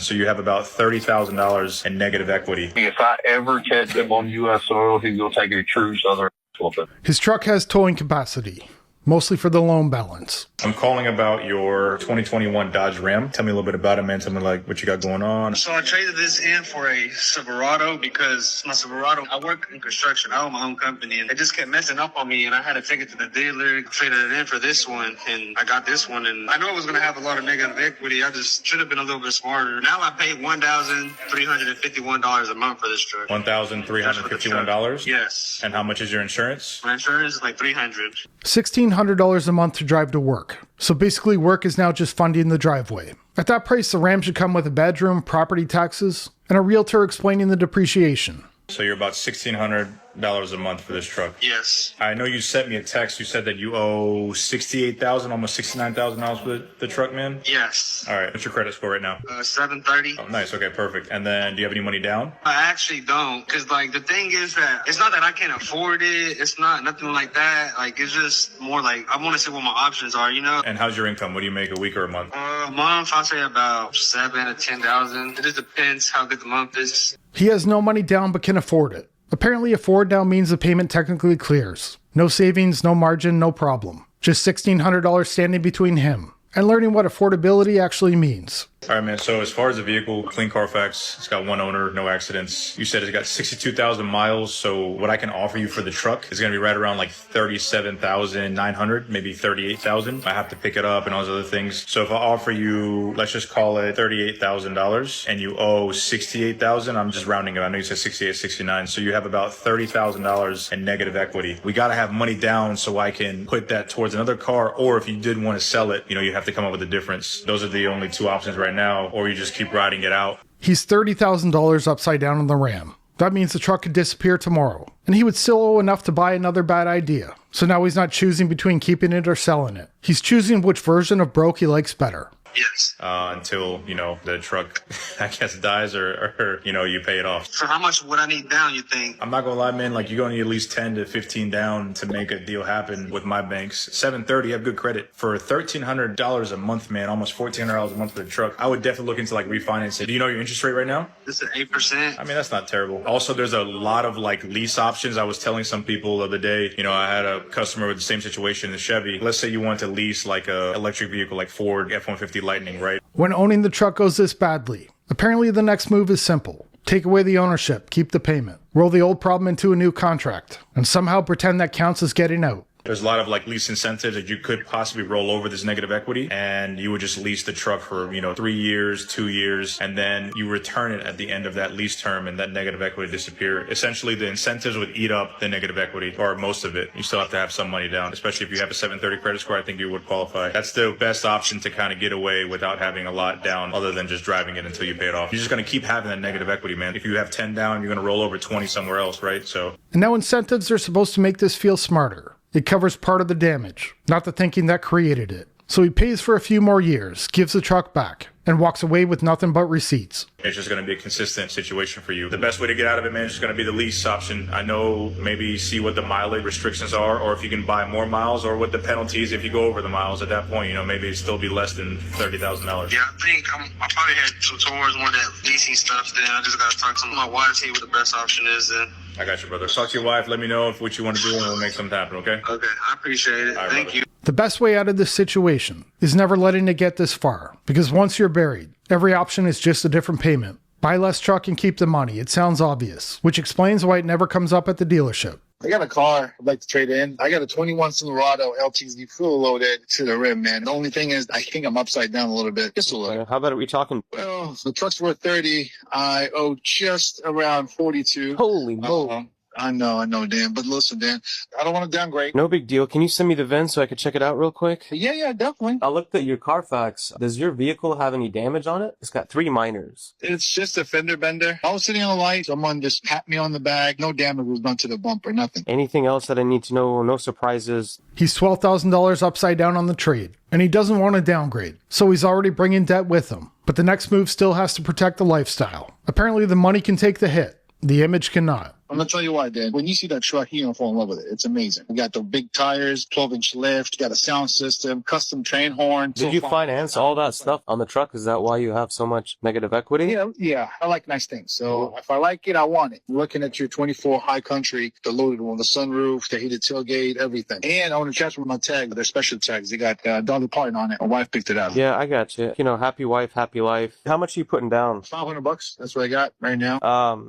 So you have about $30,000 in negative equity. If I ever catch him on U.S. soil, he's going to take a true Southern whooping. His truck has towing capacity, mostly for the loan balance. I'm calling about your 2021 Dodge Ram. Tell me a little bit about it, man. Tell me like what you got going on. So I traded this in for a Silverado because my Silverado, I work in construction. I own my own company and it just kept messing up on me and I had to take it to the dealer, traded it in for this one and I got this one and I know it was going to have a lot of negative equity. I just should have been a little bit smarter. Now I pay $1,351 a month for this truck. $1,351? Yes. And how much is your insurance? My insurance is like $300. $1,600 a month to drive to work. So basically work is now just funding the driveway. At that price, the Ram should come with a bedroom, property taxes, and a realtor explaining the depreciation. So you're about $1,600 a month for this truck. Yes. I know you sent me a text. You said that you owe $68,000, almost $69,000 for the truck, man? Yes. All right. What's your credit score right now? 730. Oh, nice. Okay, perfect. And then do you have any money down? I actually don't, because like the thing is that it's not that I can't afford it. It's not nothing like that. Like it's just more like I want to see what my options are, you know. And how's your income? What do you make a week or a month? A month, I'll say about 7,000 to 10,000. It just depends how good the month is. He has no money down but can afford it. Apparently afford now means the payment technically clears. No savings, no margin, no problem. Just $1,600 standing between him and learning what affordability actually means. All right, man. So as far as the vehicle, clean Carfax, it's got one owner, no accidents. You said it's got 62,000 miles. So what I can offer you for the truck is going to be right around like 37,900, maybe 38,000. I have to pick it up and all those other things. So if I offer you, let's just call it $38,000 and you owe 68,000, I'm just rounding it. I know you said 68, 69. So you have about $30,000 in negative equity. We got to have money down so I can put that towards another car. Or if you did want to sell it, you have to come up with a difference. Those are the only two options right now, or you just keep riding it out. He's $30,000 upside down on the Ram. That means the truck could disappear tomorrow, and he would still owe enough to buy another bad idea. So now he's not choosing between keeping it or selling it. He's choosing which version of broke he likes better. Yes. Until, the truck, I guess, dies or you pay it off. So how much would I need down, you think? I'm not going to lie, man. Like, you're going to need at least 10 to 15 down to make a deal happen with my banks. 730, you have good credit. For $1,300 a month, man, almost $1,400 a month for the truck, I would definitely look into, refinancing. Do you know your interest rate right now? This is 8%. I mean, that's not terrible. Also, there's a lot of, lease options. I was telling some people the other day, I had a customer with the same situation in the Chevy. Let's say you want to lease, a electric vehicle like Ford F-150 Lightning, right? When owning the truck goes this badly, apparently the next move is simple. Take away the ownership, keep the payment, roll the old problem into a new contract, and somehow pretend that counts as getting out. There's a lot of lease incentives that you could possibly roll over this negative equity, and you would just lease the truck for 3 years, 2 years, and then you return it at the end of that lease term and that negative equity disappear. Essentially, the incentives would eat up the negative equity, or most of it. You still have to have some money down, especially if you have a 730 credit score. I think you would qualify. That's the best option to kind of get away without having a lot down, other than just driving it until you pay it off. You're just going to keep having that negative equity, man. If you have 10 down, you're going to roll over 20 somewhere else, right? So. And now incentives are supposed to make this feel smarter. It covers part of the damage, not the thinking that created it. So he pays for a few more years, gives the truck back, and walks away with nothing but receipts. It's just going to be a consistent situation for you. The best way to get out of it, man, is just going to be the lease option. I know, maybe see what the mileage restrictions are, or if you can buy more miles, or what the penalties if you go over the miles. At that point, maybe it'd still be less than $30,000. Yeah, I think I'll probably head towards more of that leasing stuff. Then I just got to talk to my wife, see what the best option is. Then I got you, brother. Talk to your wife. Let me know what you want to do, and we'll make something happen, okay? Okay, I appreciate it. Right, Thank brother. you. The best way out of this situation is never letting it get this far, because once you're buried, every option is just a different payment. Buy less truck and keep the money. It sounds obvious, which explains why it never comes up at the dealership. I got a car I'd like to trade in. I got a 21 Silverado LTZ full loaded to the rim, man. The only thing is I think I'm upside down a little bit. Just a little. How about are we talking? Well, the truck's worth 30. I owe just around 42. Holy moly. I know, Dan. But listen, Dan, I don't want to downgrade. No big deal. Can you send me the VIN so I could check it out real quick? Yeah, definitely. I looked at your Carfax. Does your vehicle have any damage on it? It's got 3 minors. It's just a fender bender. I was sitting on the light. Someone just tapped me on the back. No damage was done to the bumper, nothing. Anything else that I need to know? No surprises? He's $12,000 upside down on the trade, and he doesn't want to downgrade, so he's already bringing debt with him. But the next move still has to protect the lifestyle. Apparently the money can take the hit. The image cannot. I'm gonna tell you why, Dan. When you see that truck, you're gonna fall in love with it. It's amazing. We got the big tires, 12-inch lift, got a sound system, custom train horn. Did you finance all that stuff on the truck? Is that why you have so much negative equity? Yeah. I like nice things. So if I like it, I want it. Looking at your 24 High Country, the loaded one, the sunroof, the heated tailgate, everything. And I want to chat with my tag. They're special tags. They got Dolly Parton on it. My wife picked it out. Yeah, I got you. You know, happy wife, happy life. How much are you putting down? $500. That's what I got right now.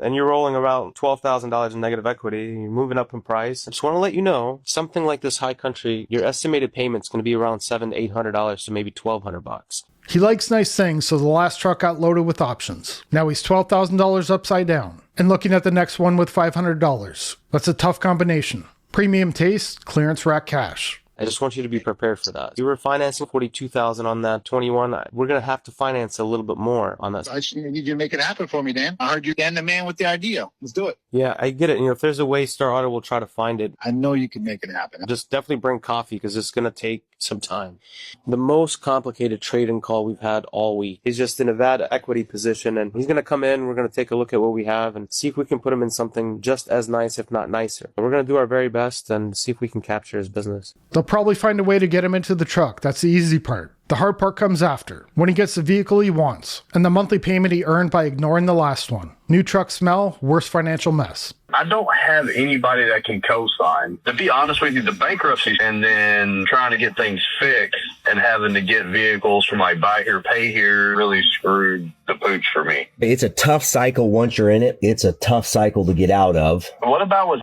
And you're rolling around $12,000 in negative equity. You're moving up in price. I just want to let you know, something like this High Country, your estimated payment's going to be around $700 to $800 to maybe $1,200. He likes nice things, so the last truck got loaded with options. Now he's $12,000 upside down, and looking at the next one with $500. That's a tough combination. Premium taste, clearance rack cash. I just want you to be prepared for that. You were financing $42,000 on that 21. We're going to have to finance a little bit more on that. I just need you to make it happen for me, Dan. I heard you and the man with the idea. Let's do it. Yeah, I get it. You know, if there's a way, Star Auto will try to find it. I know you can make it happen. Just definitely bring coffee because it's going to take some time. The most complicated trade-in call we've had all week. He's just in a bad equity position, and he's going to come in. We're going to take a look at what we have and see if we can put him in something just as nice, if not nicer. We're going to do our very best and see if we can capture his business. They'll probably find a way to get him into the truck. That's the easy part. The hard part comes after, when he gets the vehicle he wants, and the monthly payment he earned by ignoring the last one. New truck smell, worst financial mess. I don't have anybody that can co-sign. To be honest with you, the bankruptcy and then trying to get things fixed and having to get vehicles from like buy here, pay here really screwed the pooch for me. It's a tough cycle once you're in it. It's a tough cycle to get out of. What about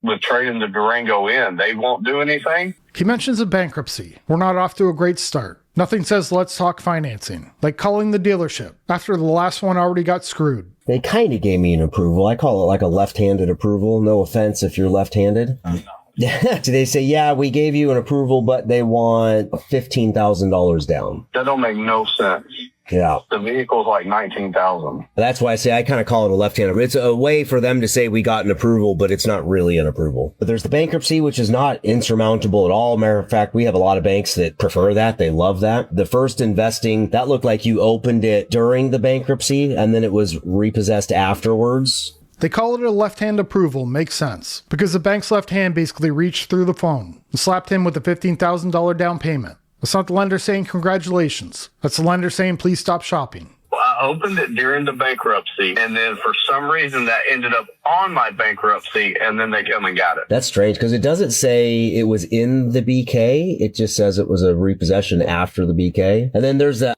with trading the Durango in? They won't do anything? He mentions a bankruptcy. We're not off to a great start. Nothing says let's talk financing, like calling the dealership after the last one already got screwed. They kind of gave me an approval. I call it like a left-handed approval. No offense if you're left-handed. They say, yeah, we gave you an approval, but they want $15,000 down. That don't make no sense. Yeah. The vehicle's like $19,000. That's why I say I kind of call it a left-handed. It's a way for them to say we got an approval, but it's not really an approval. But there's the bankruptcy, which is not insurmountable at all. Matter of fact, we have a lot of banks that prefer that. They love that. The first investing, that looked like you opened it during the bankruptcy and then it was repossessed afterwards. They call it a left-hand approval. Makes sense. Because the bank's left hand basically reached through the phone and slapped him with a $15,000 down payment. That's not the lender saying congratulations. That's the lender saying please stop shopping. Well, I opened it during the bankruptcy, and then for some reason that ended up on my bankruptcy, and then they come and got it. That's strange because it doesn't say it was in the BK. It just says it was a repossession after the BK. And then there's that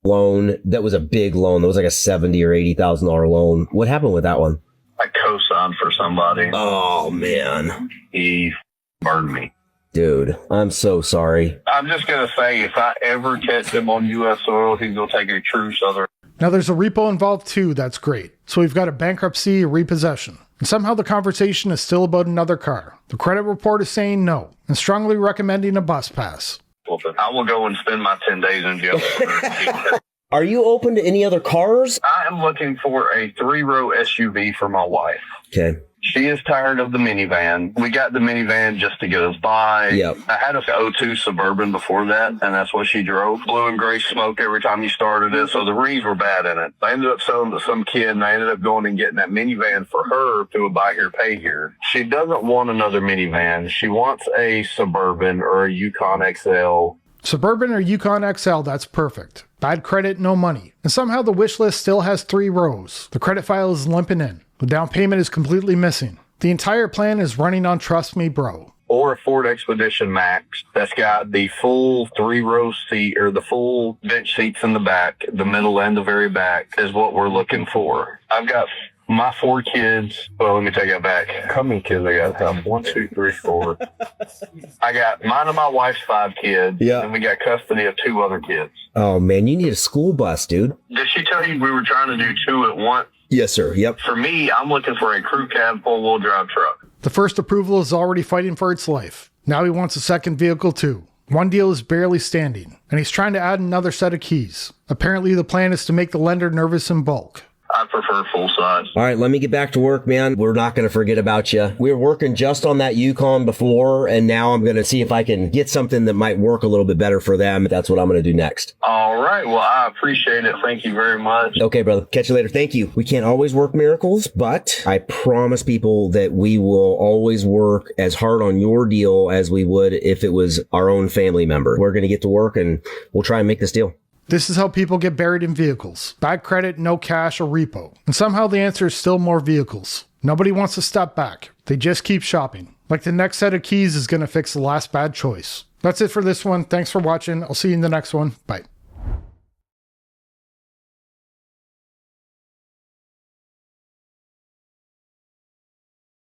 loan that was a big loan. That was like a $70,000 or $80,000 loan. What happened with that one? I co-signed for somebody. Oh, man. He burned me. Dude, I'm so sorry. I'm just going to say, if I ever catch him on U.S. soil, he's going to take a true Southern. Now there's a repo involved too, that's great. So we've got a bankruptcy, a repossession. And somehow the conversation is still about another car. The credit report is saying no, and strongly recommending a bus pass. I will go and spend my 10 days in jail. Are you open to any other cars? I am looking for a 3-row SUV for my wife. Okay. She is tired of the minivan. We got the minivan just to get us by. Yep. I had a '02 Suburban before that, and that's what she drove. Blue and gray smoke every time you started it, so the rings were bad in it. I ended up selling to some kid, and I ended up going and getting that minivan for her to a buy here, pay here. She doesn't want another minivan. She wants a Suburban or a Yukon XL. Suburban or Yukon XL, that's perfect. Bad credit, no money. And somehow the wish list still has 3 rows. The credit file is limping in. The down payment is completely missing. The entire plan is running on Trust Me Bro. Or a Ford Expedition Max that's got the full 3-row seat or the full bench seats in the back, the middle and the very back is what we're looking for. I've got my 4 kids. Well, let me take that back. How many kids I got? 1, 2, 3, 4. I got mine and my wife's 5 kids. Yeah. And we got custody of 2 other kids. Oh, man, you need a school bus, dude. Did she tell you we were trying to do 2 at once? Yes, sir. Yep. For me, I'm looking for a crew cab 4-wheel drive truck. The first approval is already fighting for its life. Now he wants a second vehicle too. One deal is barely standing, and he's trying to add another set of keys. Apparently the plan is to make the lender nervous in bulk. I prefer full size. All right, let me get back to work, man. We're not going to forget about you. We were working just on that Yukon before, and now I'm going to see if I can get something that might work a little bit better for them. That's what I'm going to do next. All right. Well, I appreciate it. Thank you very much. Okay, brother. Catch you later. Thank you. We can't always work miracles, but I promise people that we will always work as hard on your deal as we would if it was our own family member. We're going to get to work, and we'll try and make this deal. This is how people get buried in vehicles. Bad credit, no cash, or repo. And somehow the answer is still more vehicles. Nobody wants to step back. They just keep shopping. Like the next set of keys is going to fix the last bad choice. That's it for this one. Thanks for watching. I'll see you in the next one. Bye.